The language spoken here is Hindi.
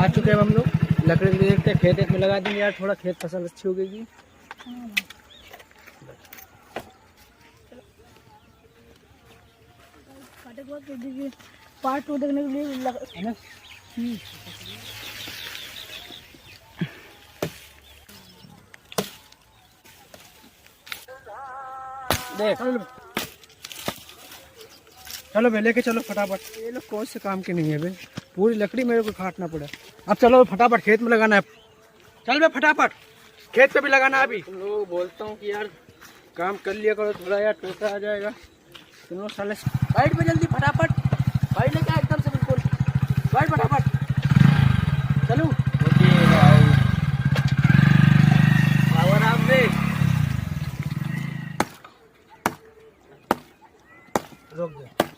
आ चुके हैं हम लोग, लकड़ी देखते हैं, खेत में लगा देंगे यार, थोड़ा खेत फसल अच्छी उगेगी। पार्ट 2 देखने के लिए है ना? देख चलो बे, लेके चलो फटाफट। ये लोग कौन से काम के नहीं है बे, पूरी लकड़ी मेरे को काटना पड़ा। अब चलो फटाफट खेत में लगाना है। चल बे फटाफट, खेत पे भी लगाना है। अभी तुम लोग बोलता हूँ कि यार काम कर लिया करो थोड़ा, यार टोटा आ जाएगा। तुम लोग साले बैठ पे जल्दी फटाफट, बैठ लेके एकदम से बिल्कुल बैठ फटाफट। चलो आराम से रोक दे।